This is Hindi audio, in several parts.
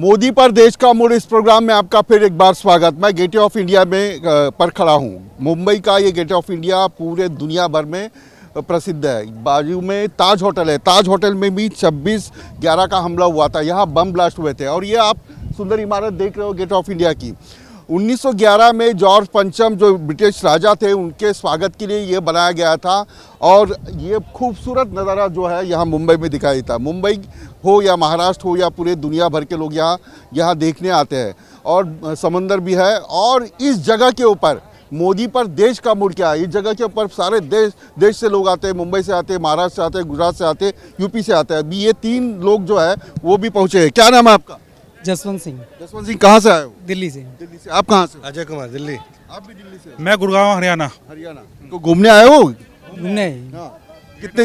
मोदी पर देश का मूड इस प्रोग्राम में आपका फिर एक बार स्वागत। मैं गेटवे ऑफ इंडिया में पर खड़ा हूँ। मुंबई का ये गेटवे ऑफ इंडिया पूरे दुनिया भर में प्रसिद्ध है। बाजू में ताज होटल है। ताज होटल में भी 26/11 का हमला हुआ था, यहाँ बम ब्लास्ट हुए थे। और ये आप सुंदर इमारत देख रहे हो गेटवे ऑफ इंडिया की। 1911 में जॉर्ज पंचम जो ब्रिटिश राजा थे उनके स्वागत के लिए ये बनाया गया था। और ये खूबसूरत नज़ारा जो है यहाँ मुंबई में दिखाई देता है। मुंबई हो या महाराष्ट्र हो या पूरे दुनिया भर के लोग यहाँ देखने आते हैं। और समंदर भी है। और इस जगह के ऊपर मोदी पर देश का मूड क्या है। इस जगह के ऊपर सारे देश से लोग आते हैं। मुंबई से आते हैं, महाराष्ट्र से आते हैं, गुजरात से आते हैं, यूपी से आते हैं। अभी ये 3 लोग जो है वो भी पहुँचे हैं। क्या नाम है आपका? जसवंत सिंह। जसवंत सिंह कहाँ से आए हो? दिल्ली से। दिल्ली से। आप कहाँ से? अजय कुमार दिल्ली। आप भी दिल्ली से? मैं गुड़गांव हरियाणा। हरियाणा। तो घूमने आए हो? नहीं। हाँ। कितने?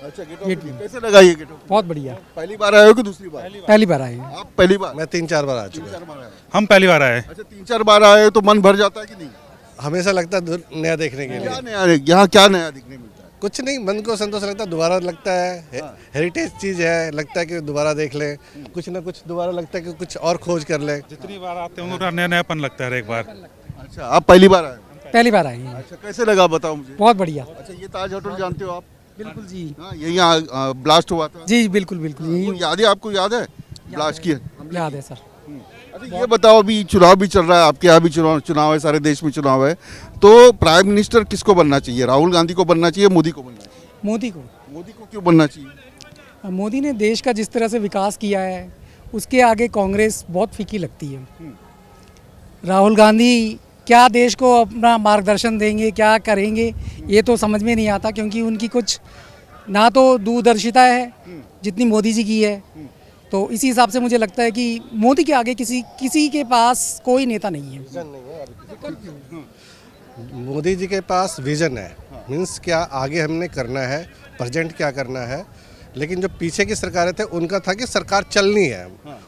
अच्छा, कैसे लगा ये गेट? बहुत बढ़िया। पहली बार आए हो कि दूसरी बार? पहली बार आए। आप पहली बार? मैं 3-4 बार आ चुका 3-4 बार आए। हम पहली बार आए। अच्छा, 3-4 बार आए हो तो मन भर जाता है कि नहीं? हमेशा लगता है नया देखने के क्या लिए। नया, यहाँ क्या नया दिखने मिलता है? कुछ नहीं, मन को संतोष लगता है, दोबारा लगता है हेरिटेज चीज है, लगता है कि दोबारा देख लें। कुछ ना कुछ दोबारा लगता है कि कुछ और खोज कर लें। जितनी बार आते हैं उतना नया नयापन लगता है हर एक बार। अच्छा, आप पहली बार आए? पहली बार आए हैं। अच्छा, कैसे लगा बताओ मुझे? बहुत बढ़िया। अच्छा, ये ताज होटल जानते हो आप? बिल्कुल जी। हाँ, यही ब्लास्ट हुआ था। जी बिल्कुल बिल्कुल वो यही याद है आपको? याद है ब्लास्ट की? याद है सर। अच्छा, ये बताओ, अभी चुनाव भी चल रहा है, आपके यहाँ भी चुनाव है, सारे देश में चुनाव है, तो प्राइम मिनिस्टर किसको बनना चाहिए? राहुल गांधी को बनना चाहिए, मोदी को बनना चाहिए? मोदी को। मोदी को क्यों बनना चाहिए? मोदी ने देश का जिस तरह से विकास किया है उसके आगे कांग्रेस बहुत फीकी लगती है। राहुल गांधी क्या देश को अपना मार्गदर्शन देंगे, क्या करेंगे, ये तो समझ में नहीं आता, क्योंकि उनकी कुछ ना तो दूरदर्शिता है जितनी मोदी जी की है। तो इसी हिसाब से मुझे लगता है कि मोदी के आगे किसी के पास कोई नेता नहीं है। मोदी जी के पास विजन है, मीन्स क्या आगे हमने करना है, प्रेजेंट क्या करना है। लेकिन जो पीछे की सरकारें थे उनका था कि सरकार चलनी है,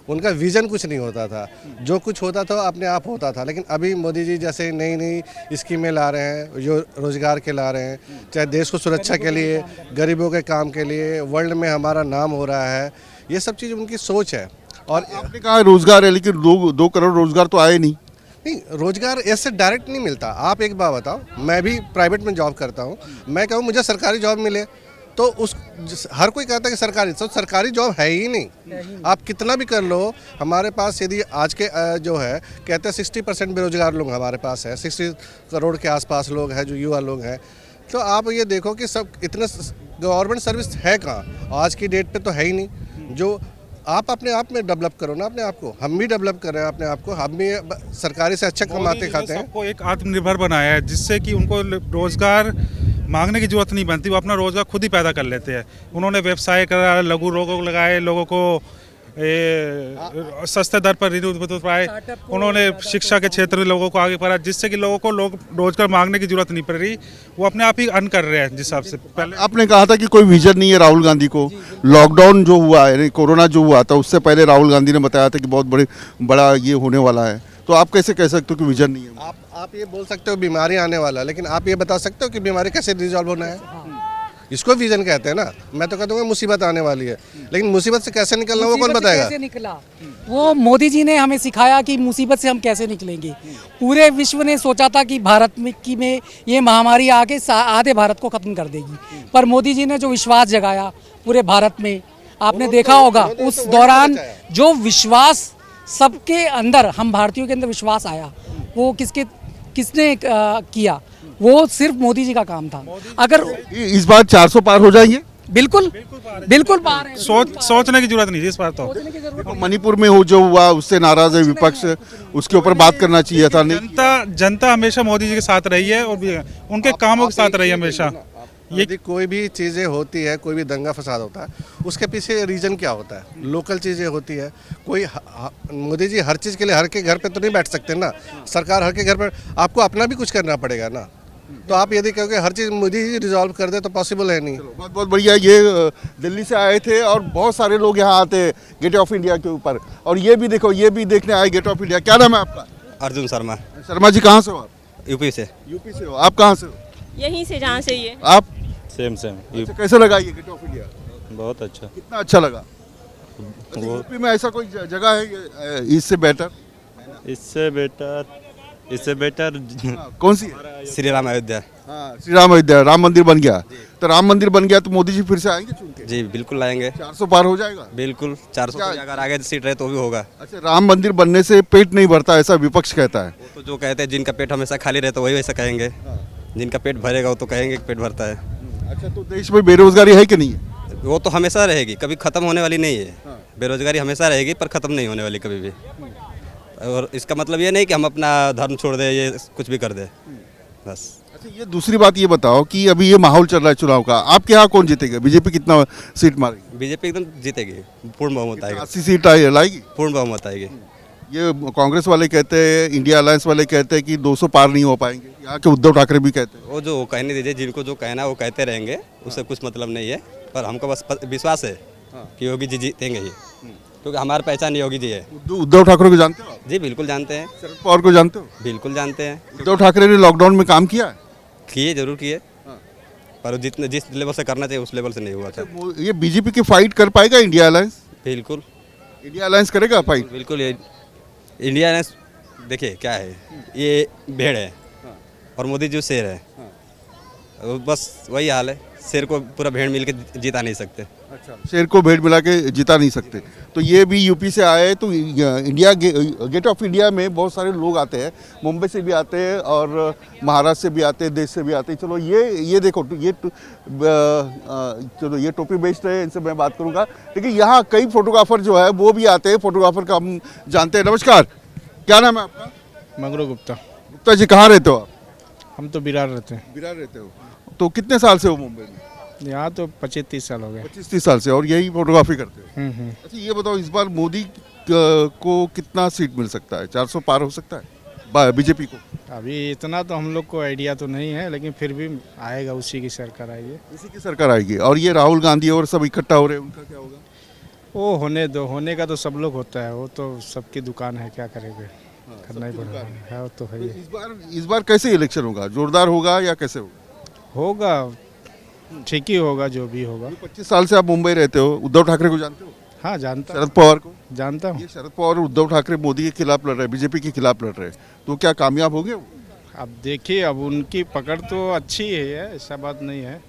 उनका विजन कुछ नहीं होता था। जो कुछ होता था अपने आप होता था। लेकिन अभी मोदी जी जैसे नई नई स्कीमें ला रहे हैं, जो रोजगार के ला रहे हैं, चाहे देश को सुरक्षा के लिए, गरीबों के काम के लिए, वर्ल्ड में हमारा नाम हो रहा है, ये सब चीज़ उनकी सोच है। और आपने कहा रोजगार है, लेकिन 2 करोड़ रोजगार तो आए नहीं। नहीं, रोजगार ऐसे डायरेक्ट नहीं मिलता। आप एक बात बताओ, मैं भी प्राइवेट में जॉब करता हूँ, मैं कहूँ मुझे सरकारी जॉब मिले तो हर कोई कहता है कि सरकारी, तो सरकारी जॉब है ही नहीं। आप कितना भी कर लो, हमारे पास यदि आज के जो है कहते हैं 60% बेरोजगार लोग हमारे पास है, 60 करोड़ के आसपास लोग हैं जो युवा लोग हैं। तो आप ये देखो कि सब इतने गवर्नमेंट सर्विस है कहाँ, आज की डेट पे तो है ही नहीं। जो आप अपने आप में डेवलप करो ना अपने आप को। हम भी डेवलप कर रहे हैं अपने आप को, हम भी सरकारी से अच्छा कमाते खाते हैं। सबको एक आत्मनिर्भर बनाया है, जिससे कि उनको रोजगार मांगने की जरूरत नहीं बनती, वो अपना रोजगार खुद ही पैदा कर लेते हैं। उन्होंने व्यवसाय करा, लघु उद्योग लगाए, लोगों को सस्ते दर पर ऋण पाए। उन्होंने शिक्षा के क्षेत्र में लोगों को आगे बढ़ाया, जिससे कि लोगों को रोजगार मांगने की जरूरत नहीं पड़ रही, वो अपने आप ही अर्न कर रहे हैं। जिस हिसाब से पहले आपने कहा था कि कोई विजन नहीं है राहुल गांधी को। लॉकडाउन जो हुआ है, कोरोना जो हुआ था, उससे पहले राहुल गांधी ने बताया था कि बहुत बड़ा ये होने वाला है। तो आप कैसे कह सकते हो कि विजन नहीं है? आप ये बोल सकते हो बीमारी आने वाला है, लेकिन आप ये बता सकते हो कि बीमारी कैसे रिजॉल्व होना है? इसको विजन कहते हैं ना। मैं तो कहता हूँ मुसीबत आने वाली है, लेकिन मुसीबत से कैसे निकलना वो कौन बताएगा? कैसे निकला वो मोदी जी ने हमें सिखाया कि मुसीबत से हम कैसे निकलेंगे। पूरे विश्व ने सोचा था कि भारत में ये महामारी आके आधे भारत को खत्म कर देगी, पर मोदी जी ने जो विश्वास जगाया पूरे भारत में, आपने देखा होगा उस दौरान जो विश्वास सबके अंदर, हम भारतीयों के अंदर विश्वास आया, वो किसने किया? वो सिर्फ मोदी जी का काम था। अगर इस बार 400 पार हो जाएंगे? बिल्कुल पार है। सोचने की जरूरत नहीं इस बार तो। मणिपुर में जो हुआ उससे नाराज है विपक्ष, उसके ऊपर बात करना चाहिए था। जनता हमेशा मोदी जी के साथ रही है और उनके कामों के साथ रही है हमेशा। यदि कोई भी चीज़ें होती है, कोई भी दंगा फसाद होता है, उसके पीछे रीजन क्या होता है? लोकल चीज़ें होती है। कोई मोदी जी हर चीज़ के लिए हर के घर पे तो नहीं बैठ सकते ना। सरकार हर के घर पर, आपको अपना भी कुछ करना पड़ेगा ना। तो आप यदि कहोगे हर चीज़ मोदी जी रिजॉल्व कर दे तो पॉसिबल है नहीं। बहुत बहुत बढ़िया। ये दिल्ली से आए थे और बहुत सारे लोग यहाँ आते हैं गेटवे ऑफ इंडिया के ऊपर। और ये भी देखो, ये भी देखने आए गेटवे ऑफ इंडिया। क्या नाम है आपका? अर्जुन शर्मा। शर्मा जी, कहाँ से हो आप? यूपी से। यूपी से हो। आप कहाँ से हो? यहीं से जहाँ से ये। आप? सेम अच्छा, कैसे लगा ये गेटवे ऑफ इंडिया? बहुत अच्छा। कितना अच्छा लगा? अच्छा, यूपी में ऐसा कोई जगह है इससे बेटर? इससे बेटर कौन सी है? श्री राम अयोध्या। हाँ, श्री राम अयोध्या, राम मंदिर बन गया। तो राम मंदिर बन गया तो मोदी जी फिर से आएंगे चुन के? जी बिल्कुल लाएंगे, 400 पार हो जाएगा? बिल्कुल 400 क्या- से अगर आगे सीट रहे तो भी होगा। अच्छा, राम मंदिर बनने से पेट नहीं भरता ऐसा विपक्ष कहता है। वो तो जो कहते हैं जिनका पेट हमेशा खाली रहता है वही वैसा कहेंगे, जिनका पेट भरेगा वो तो कहेंगे कि पेट भरता है। अच्छा, तो देश में बेरोजगारी है कि नहीं है? वो तो हमेशा रहेगी, कभी ख़त्म होने वाली नहीं है। बेरोजगारी हमेशा रहेगी पर ख़त्म नहीं होने वाली कभी भी। और इसका मतलब ये नहीं कि हम अपना धर्म छोड़ दें, ये कुछ भी कर दें बस। अच्छा, ये दूसरी बात ये बताओ कि अभी ये माहौल चल रहा है चुनाव का, आपके यहाँ कौन जीतेगा? बीजेपी कितना सीट मारेगी? बीजेपी एकदम जीतेगी, पूर्ण बहुमत आएगा, 80 सीट लाएगी? पूर्ण बहुमत आएगी। ये कांग्रेस वाले कहते हैं, इंडिया अलायंस वाले कहते हैं कि 200 पार नहीं हो पाएंगे। यहाँ के उद्धव ठाकरे भी कहते हैं। वो जो कहने दीजिए, जिनको जो कहना है वो कहते रहेंगे, उससे कुछ मतलब नहीं है। पर हमको बस विश्वास है कि योगी जी जीतेंगे ही, क्योंकि हमारी पहचान योगी जी है। उद्धव ठाकरे को जानते हो आप? जी बिल्कुल जानते हैं, शरद पवार को जानते हो? बिल्कुल जानते हैं। उद्धव ठाकरे ने लॉकडाउन में काम किया है? किए, जरूर किए, पर जितने जिस लेवल से करना चाहिए उस लेवल से नहीं हुआ था। ये बीजेपी की फाइट कर पाएगा इंडिया अलायंस? बिल्कुल इंडिया अलायंस करेगा फाइट? बिल्कुल। ये इंडिया ने देखिए क्या है, ये भेड़ है और मोदी जी शेर है। बस वही हाल है, शेर को पूरा भेड़ मिल के जिता नहीं सकते। अच्छा, शेर को भेड़ मिला के जिता नहीं सकते। तो ये भी यूपी से आए, तो इंडिया गेट ऑफ इंडिया में बहुत सारे लोग आते हैं, मुंबई से भी आते हैं और महाराष्ट्र से भी आते हैं, देश से भी आते हैं। चलो ये देखो, चलो ये टोपी बेच रहे हैं, इनसे मैं बात करूंगा। लेकिन यहाँ कई फोटोग्राफर जो है वो भी आते हैं, फोटोग्राफर का हम जानते हैं। नमस्कार, क्या नाम है आपका? मंगरू गुप्ता। गुप्ता जी, कहाँ रहते हो आप? हम तो बिरार रहते हैं। बिरार रहते हो। तो कितने साल से हो मुंबई में? यहाँ तो 25-30 साल हो गए। 25-30 साल से, और यही फोटोग्राफी करते हो? हम्म। अच्छा, ये बताओ, इस बार मोदी को कितना सीट मिल सकता है? 400 पार हो सकता है बीजेपी को? अभी इतना तो हम लोग को आइडिया तो नहीं है, लेकिन फिर भी आएगा, उसी की सरकार आएगी। इसी की सरकार आएगी। और ये राहुल गांधी और सब इकट्ठा हो रहे हैं, उनका क्या होगा? वो होने दो, होने का तो सब लोग होता है, वो तो सबकी दुकान है, क्या करेंगे, करना ही पड़ेगा। है वो तो है ही। इस बार कैसे इलेक्शन होगा? जोरदार होगा या कैसे होगा? होगा, ठीक ही होगा, जो भी होगा। 25 साल से आप मुंबई रहते हो, उद्धव ठाकरे को जानते हो? हाँ जानता शरद पवार को जानता हूँ। ये शरद पवार और उद्धव ठाकरे मोदी के खिलाफ लड़ रहे हैं, बीजेपी के खिलाफ लड़ रहे हैं, तो क्या कामयाब हो गए वो? अब देखिए, अब उनकी पकड़ तो अच्छी है, ऐसा बात नहीं है,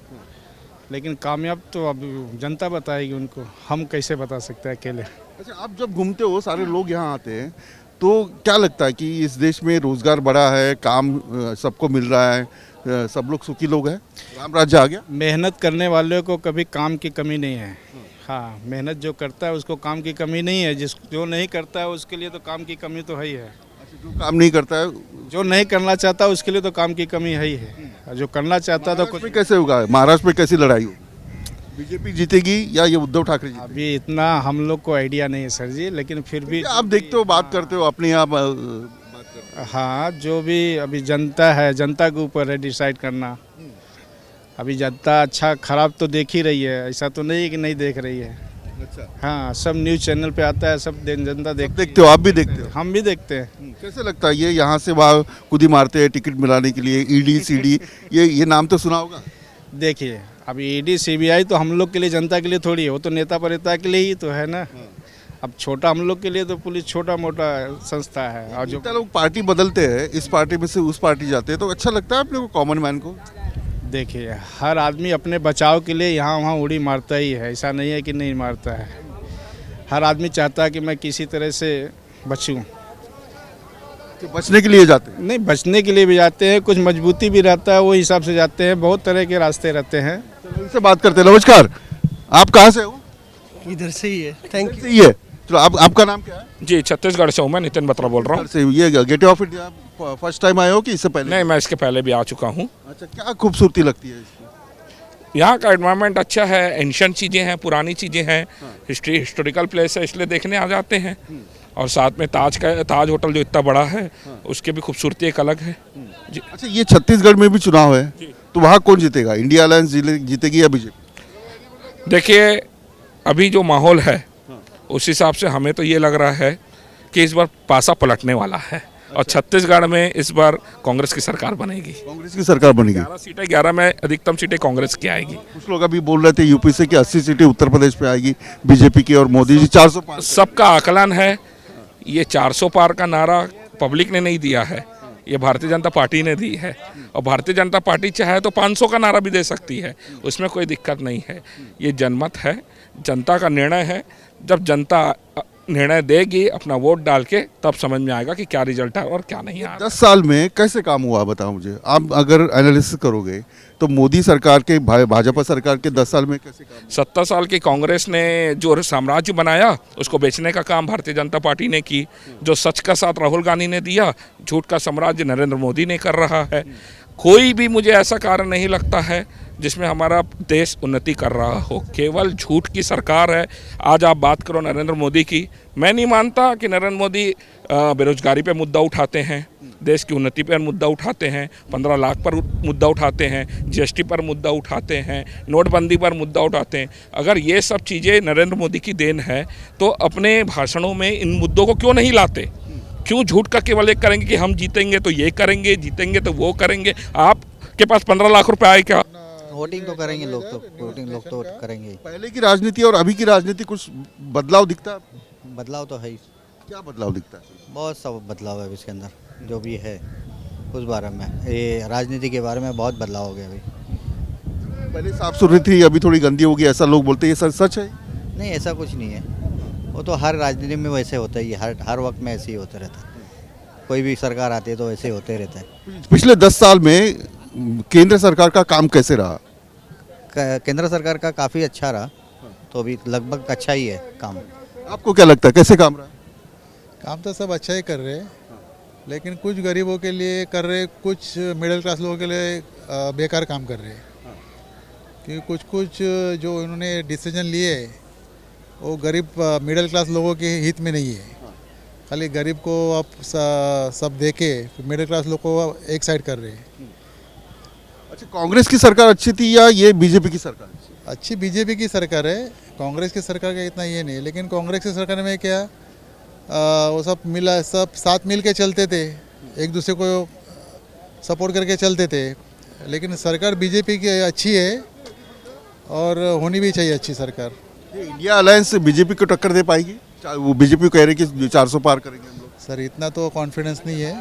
लेकिन कामयाब तो अब जनता बताएगी उनको, हम कैसे बता सकते हैं अकेले। अच्छा, आप जब घूमते हो, सारे लोग यहाँ आते हैं, तो क्या लगता है कि इस देश में रोजगार बढ़ा है, काम सबको मिल रहा है, सब लोग सुखी लोग हैं, राम राज्य आ गया? मेहनत करने वाले को कभी काम की कमी नहीं है। हाँ, मेहनत जो करता है उसको काम की कमी नहीं है, जो नहीं करता है उसके लिए तो काम की कमी तो है ही है। जो काम नहीं करता है, जो नहीं करना चाहता उसके लिए तो काम की कमी है ही है, और जो करना चाहता तो कुछ। में कैसे होगा? महाराष्ट्र में कैसी लड़ाई होगी? बीजेपी जीतेगी या ये उद्धव ठाकरे जीतेगी? अभी इतना हम लोग को आइडिया नहीं है सर जी, लेकिन फिर भी आप देखते हो, बात करते हो, अपने आप बात करते हो। हाँ, जो भी अभी जनता है, जनता के ऊपर है डिसाइड करना। अभी जनता अच्छा खराब तो देख ही रही है, ऐसा तो नहीं है कि नहीं देख रही है। अच्छा, हाँ, सब न्यूज़ चैनल पे आता है, सब जनता देखते हो, आप भी देखते हो? हम भी देखते हैं। कैसे लगता है ये यहाँ से वहाँ कुदी मारते हैं टिकट मिलाने के लिए, ईडी सीडी, ये नाम तो सुना होगा? देखिए, अभी ईडी सीबीआई तो हम लोग के लिए, जनता के लिए थोड़ी है, वो तो नेता परिता के लिए ही तो है ना। अब छोटा हम लोग के लिए तो पुलिस छोटा मोटा संस्था है, और जो लोग पार्टी बदलते हैं, इस पार्टी में से उस पार्टी जाते हैं, तो अच्छा लगता है अपने को, कॉमन मैन को? देखिए, हर आदमी अपने बचाव के लिए यहाँ वहाँ उड़ी मारता ही है, ऐसा नहीं है कि नहीं मारता है। हर आदमी चाहता है कि मैं किसी तरह से बचूं। कि बचने के लिए जाते हैं? नहीं, बचने के लिए भी जाते हैं, कुछ मजबूती भी रहता है, वो हिसाब से जाते हैं, बहुत तरह के रास्ते रहते हैं। चलो, इनसे बात करते हैं। नमस्कार, आप कहाँ से हो? इधर से ही है। Thank you. यू। चलो, आपका नाम क्या है? जी, छत्तीसगढ़ से हूँ मैं, नितिन बत्रा बोल रहा हूँ। से ये gate of India first time आए हो कि इससे पहले? नहीं, मैं इसके पहले भी आ चुका हूँ। अच्छा, क्या खूबसूरती लगती है इसकी? यहाँ का एनवायरनमेंट अच्छा है, एंशियंट चीज़ें हैं, पुरानी चीज़ें हैं, हिस्टोरिकल प्लेस है, इसलिए देखने आ जाते हैं। और साथ में ताज होटल जो इतना बड़ा है, उसकी भी खूबसूरती एक अलग है जी। अच्छा, ये छत्तीसगढ़ में भी चुनाव है, तो वहाँ कौन जीतेगा? इंडिया अलायंस जीतेगी या बीजेपी? देखिए, अभी जो माहौल है उस हिसाब से हमें तो ये लग रहा है कि इस बार पासा पलटने वाला है। और छत्तीसगढ़ में इस बार कांग्रेस की सरकार बनेगी। कांग्रेस की सरकार बनेगी। 11 सीटें, 11 में अधिकतम सीटें कांग्रेस की आएगी। कुछ लोग अभी बोल रहे थे यूपी से कि 80 सीटें उत्तर प्रदेश पे आएगी बीजेपी की, और मोदी जी 400 पार। सबका आकलन है, ये 400 पार का नारा पब्लिक ने नहीं दिया है, ये भारतीय जनता पार्टी ने दी है। और भारतीय जनता पार्टी चाहे तो 500 का नारा भी दे सकती है, उसमें कोई दिक्कत नहीं है। ये जनमत है, जनता का निर्णय है। जब जनता निर्णय देगी अपना वोट डाल के, तब समझ में आएगा कि क्या रिजल्ट है और क्या नहीं आया। 10 साल में कैसे काम हुआ बताओ मुझे। आप अगर एनालिसिस करोगे तो मोदी सरकार के, भाजपा सरकार के 10 साल में कैसे काम हुआ? 70 साल की कांग्रेस ने जो साम्राज्य बनाया उसको बेचने का काम भारतीय जनता पार्टी ने की। जो सच का साथ राहुल गांधी ने दिया, झूठ का साम्राज्य नरेंद्र मोदी ने कर रहा है। कोई भी मुझे ऐसा कारण नहीं लगता है जिसमें हमारा देश उन्नति कर रहा हो, केवल झूठ की सरकार है। आज आप बात करो नरेंद्र मोदी की, मैं नहीं मानता कि नरेंद्र मोदी बेरोजगारी पे मुद्दा उठाते हैं, देश की उन्नति पर मुद्दा उठाते हैं, 15 लाख पर मुद्दा उठाते हैं, जीएसटी पर मुद्दा उठाते हैं, नोटबंदी पर मुद्दा उठाते हैं। अगर ये सब चीज़ें नरेंद्र मोदी की देन है तो अपने भाषणों में इन मुद्दों को क्यों नहीं लाते? क्यों झूठ का केवल एक करेंगे कि हम जीतेंगे तो ये करेंगे, जीतेंगे तो वो करेंगे? आपके पास 15 लाख रुपए आए क्या? वोटिंग तो करेंगे लोग, तो वोटिंग लोग तो करेंगे। पहले की राजनीति और अभी की राजनीति कुछ बदलाव दिखता है? बदलाव तो है ही, क्या बदलाव दिखता है? बहुत सब बदलाव है इसके अंदर, जो भी है उस बारे में, ये राजनीति के बारे में बहुत बदलाव हो गया अभी। पहले साफ सुथरी थी, अभी थोड़ी गंदी होगी, ऐसा लोग बोलते हैं। ये सच है? नहीं, ऐसा कुछ नहीं है, वो तो हर राजनीति में वैसे होता ही है, हर वक्त में ऐसे ही होता रहता है। कोई भी सरकार आती है तो वैसे होते रहता है। पिछले 10 साल में केंद्र सरकार का काम कैसे रहा? केंद्र सरकार का काफ़ी अच्छा रहा, तो अभी लगभग अच्छा ही है काम। आपको क्या लगता है कैसे काम रहा? काम तो सब अच्छा ही कर रहे हैं, लेकिन कुछ गरीबों के लिए कर रहे, कुछ मिडिल क्लास लोगों के लिए बेकार काम कर रहे हैं। क्योंकि कुछ जो इन्होंने डिसीजन लिए वो गरीब मिडिल क्लास लोगों के हित में नहीं है। खाली गरीब को आप सब देके मिडिल क्लास लोग को एक साइड कर रहे हैं। अच्छा, कांग्रेस की सरकार अच्छी थी या ये बीजेपी की सरकार? अच्छी बीजेपी की सरकार है, कांग्रेस की सरकार का इतना ये नहीं है। लेकिन कांग्रेस की सरकार में क्या, वो सब साथ मिल के चलते थे, एक दूसरे को सपोर्ट करके चलते थे। लेकिन सरकार बीजेपी की अच्छी है और होनी भी चाहिए अच्छी सरकार। इंडिया अलायंस बीजेपी को टक्कर दे पाएगी? वो बीजेपी कह रही है कि 400 पार करेंगे हम लोग। सर इतना तो कॉन्फिडेंस नहीं है,